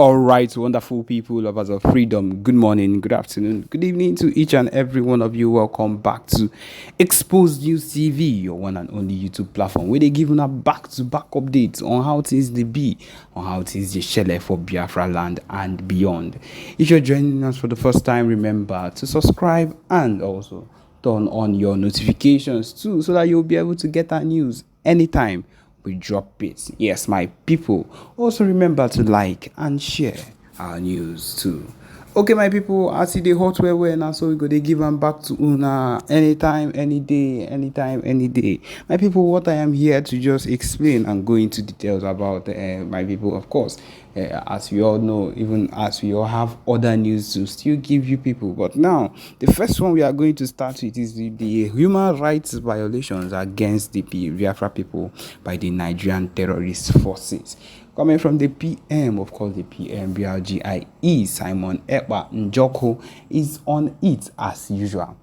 All right, wonderful people, lovers of freedom. Good morning, good afternoon, good evening to each and every one of you. Welcome back to Exposed News TV, your one and only YouTube platform, where they giving a back-to-back updates on how things they be, on how things they share for Biafra land and beyond. If you're joining us for the first time, remember to subscribe and also turn on your notifications too, so that you'll be able to get our news anytime we drop it. Yes, my people. Also remember to like and share our news too. Okay, my people, I see the hot way now, so we go they give them back to Una anytime, any day, anytime, any day. My people, what I am here to just explain and go into details about my people, of course. As we all know, even as we all have other news to still give you people. But now, the first one we are going to start with is the human rights violations against the Biafra people by the Nigerian terrorist forces. Coming from the PM, of course, the PM, BRGIE, Simon Ekpa Njoko, is on it as usual.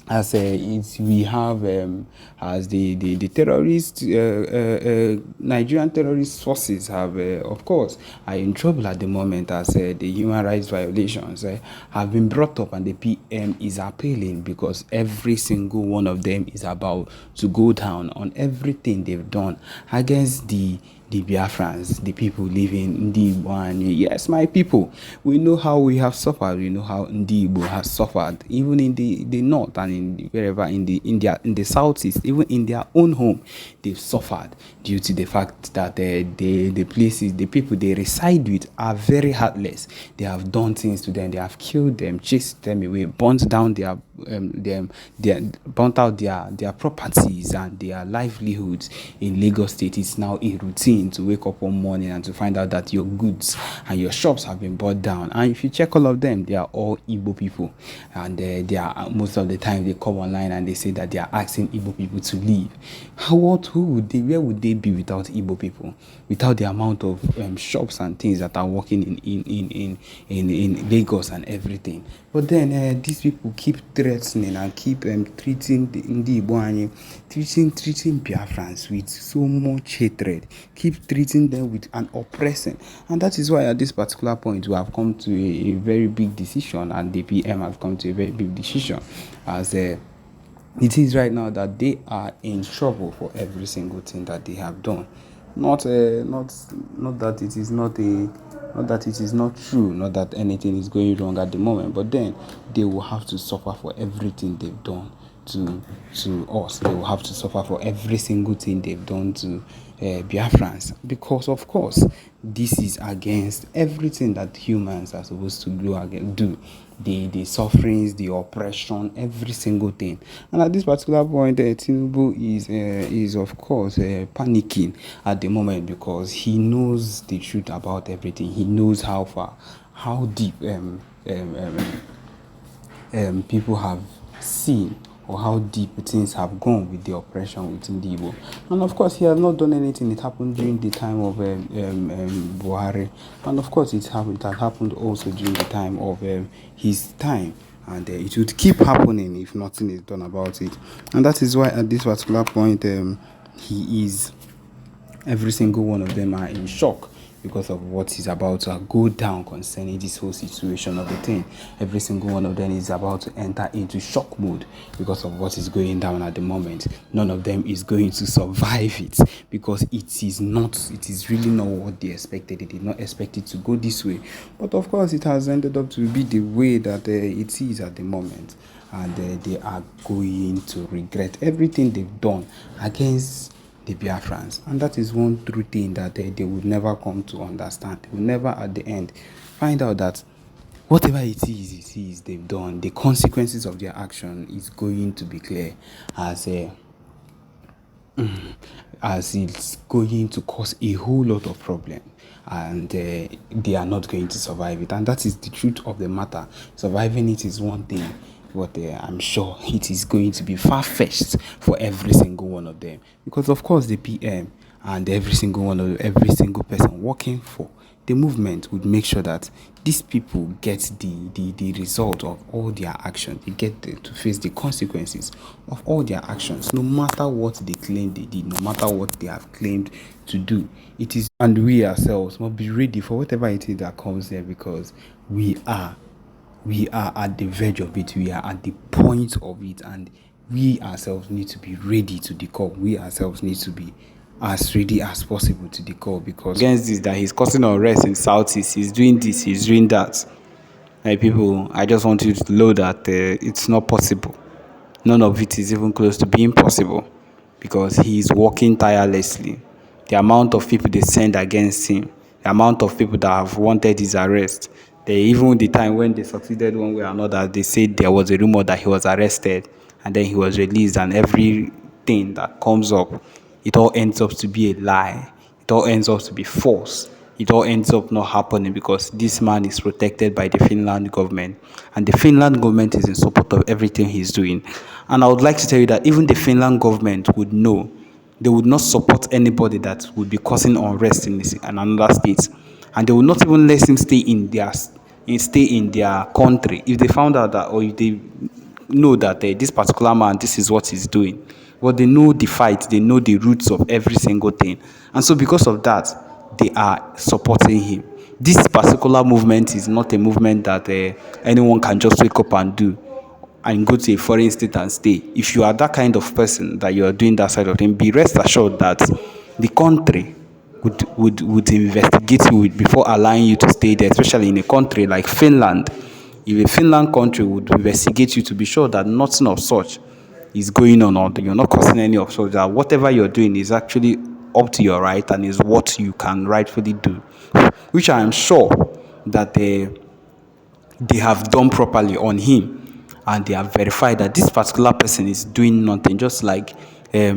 As we have as the terrorist Nigerian terrorist forces have of course are in trouble at the moment, as the human rights violations have been brought up, and the PM is appealing because every single one of them is about to go down on everything they've done against the Biafrans, the people living in Ndibo. Yes, my people, we know how we have suffered. We know how Ndibo has suffered, even in the north and in wherever in the southeast, even in their own home, they've suffered due to the fact that the places, the people they reside with are very heartless. They have done things to them. They have killed them, chased them away, burnt down burnt out their properties and their livelihoods in Lagos State. It's now a routine to wake up one morning and to find out that your goods and your shops have been brought down. And if you check all of them, they are all Igbo people, and they are most of the time they come online and they say that they are asking Igbo people to leave. Where would they be without Igbo people, without the amount of shops and things that are working in Lagos and everything? But then these people keep threatening and keep treating the Igbo, treating Biafrans with so much hatred, keep treating them with an oppression. And that is why at this particular point we have come to a very big decision, and the PM has come to a very big decision, as it is right now that they are in trouble for every single thing that they have done. Not that it is not true, not that anything is going wrong at the moment, but then they will have to suffer for everything they've done to us. They will have to suffer for every single thing they've done to Biafrans, because of course this is against everything that humans are supposed to do. The sufferings, the oppression, every single thing. And at this particular point, Tinubu is of course panicking at the moment, because he knows the truth about everything. He knows how deep people have seen, or how deep things have gone with the oppression within the Igbo. And of course, he has not done anything. It happened during the time of Buhari, and of course, it had happened also during the time of his time, and it would keep happening if nothing is done about it. And that is why at this particular point, every single one of them are in shock because of what is about to go down concerning this whole situation of the thing. Every single one of them is about to enter into shock mode because of what is going down at the moment. None of them is going to survive it, because it is really not what they expected. They did not expect it to go this way, but of course it has ended up to be the way that it is at the moment, and they are going to regret everything they've done against the Biafrans. And that is one true thing that they would never come to understand. They will never at the end find out that whatever it is they've done, the consequences of their action is going to be clear, as it's going to cause a whole lot of problem, and they are not going to survive it. And that is the truth of the matter. Surviving it is one thing, but I'm sure it is going to be far-fetched for every single one of them, because of course the PM and every single person working for the movement would make sure that these people get the result of all their actions. They get to face the consequences of all their actions, no matter what they claim they did, no matter what they have claimed to do. It is, and we ourselves must be ready for whatever it is that comes there, because we are at the verge of it. We are at the point of it, and we ourselves need to be ready to the call. We ourselves need to be as ready as possible to the call, because against this, that he's causing unrest in Southeast, he's doing this, he's doing that. Hey, people, I just want you to know that it's not possible. None of it is even close to being possible, because he is working tirelessly. The amount of people they send against him, the amount of people that have wanted his arrest, even the time when they succeeded one way or another, they said there was a rumor that he was arrested and then he was released, and everything that comes up, it all ends up to be a lie. It all ends up to be false. It all ends up not happening, because this man is protected by the Finland government, and the Finland government is in support of everything he's doing. And I would like to tell you that even the Finland government would know they would not support anybody that would be causing unrest in another state, and they will not even let him stay in their country if they found out that, or if they know that this particular man, this is what he's doing. Well, they know the fight, they know the roots of every single thing, and so because of that, they are supporting him. This particular movement is not a movement that anyone can just wake up and do and go to a foreign state and stay. If you are that kind of person that you are doing that side of thing, be rest assured that the country would investigate you before allowing you to stay there, especially in a country like Finland. If a Finland country would investigate you to be sure that nothing of such is going on, or you're not causing any of such, that whatever you're doing is actually up to your right and is what you can rightfully do, which I am sure that they have done properly on him, and they have verified that this particular person is doing nothing, just like the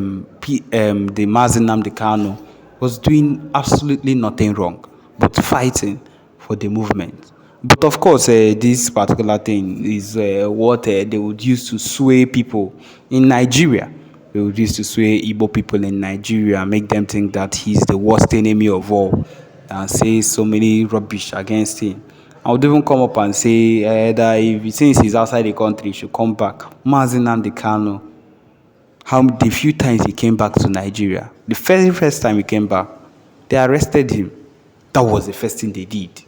Mazinam the Kano was doing absolutely nothing wrong but fighting for the movement. But of course, this particular thing is what they would use to sway people in Nigeria. They would use to sway Igbo people in Nigeria, make them think that he's the worst enemy of all, and say so many rubbish against him. I would even come up and say that if since he's outside the country, he should come back. Mazin Nnamdi Kanu, how the few times he came back to Nigeria, the very first time he came back, they arrested him. That was the first thing they did.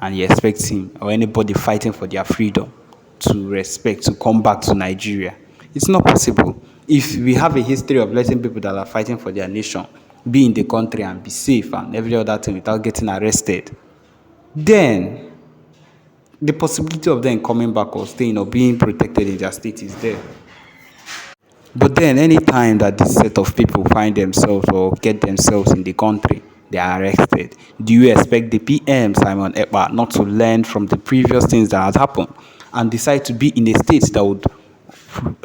And you expect him or anybody fighting for their freedom to come back to Nigeria. It's not possible. If we have a history of letting people that are fighting for their nation be in the country and be safe and every other thing without getting arrested, then the possibility of them coming back or staying or being protected in their state is there. But then anytime that this set of people find themselves or get themselves in the country, they are arrested. Do you expect the PM, Simon Ekpa, not to learn from the previous things that has happened and decide to be in a state that would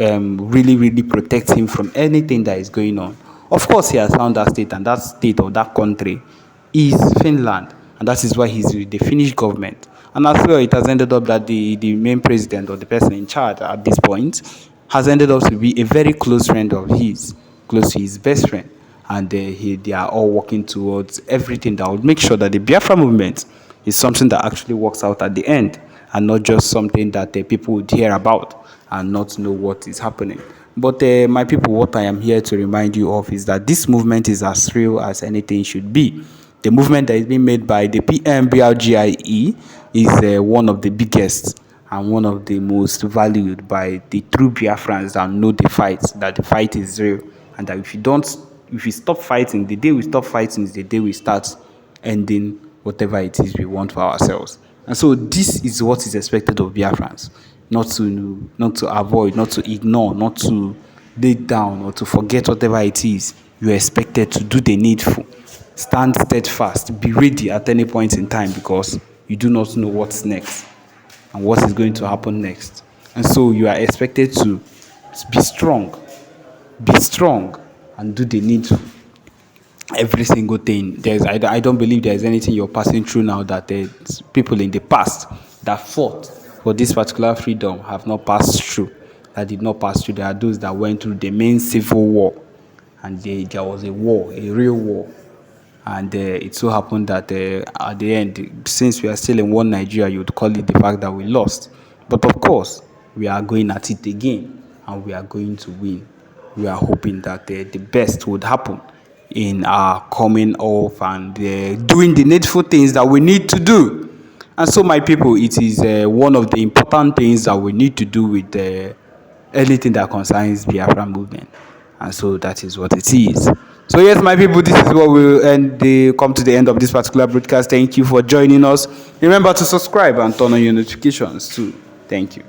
really, really protect him from anything that is going on? Of course, he has found that state, and that state or that country is Finland, and that is why he's with the Finnish government. And as well, it has ended up that the main president or the person in charge at this point has ended up to be a very close friend of his, close to his best friend. And they are all working towards everything that would make sure that the Biafra movement is something that actually works out at the end, and not just something that people would hear about and not know what is happening. But my people, what I am here to remind you of is that this movement is as real as anything should be. The movement that is being made by the PMBRGIE is one of the biggest and one of the most valued by the true Biafrans that know the fight, that the fight is real, and that if we stop fighting, the day we stop fighting is the day we start ending whatever it is we want for ourselves. And so this is what is expected of Biafrans, not to avoid, not to ignore, not to lay down or to forget whatever it is. You are expected to do the needful. Stand steadfast, be ready at any point in time, because you do not know what's next and what is going to happen next. And so you are expected to be strong and do the needful. Every single thing. I don't believe there's anything you're passing through now that there's people in the past that fought for this particular freedom have not passed through, that did not pass through. There are those that went through the main civil war, and there was a war, a real war, And it so happened that at the end, since we are still in one Nigeria, you would call it the fact that we lost. But of course, we are going at it again and we are going to win. We are hoping that the best would happen in our coming off and doing the needful things that we need to do. And so, my people, it is one of the important things that we need to do with anything that concerns Biafran movement. And so that is what it is. So yes, my people, this is what we'll come to the end of this particular broadcast. Thank you for joining us. Remember to subscribe and turn on your notifications too. Thank you.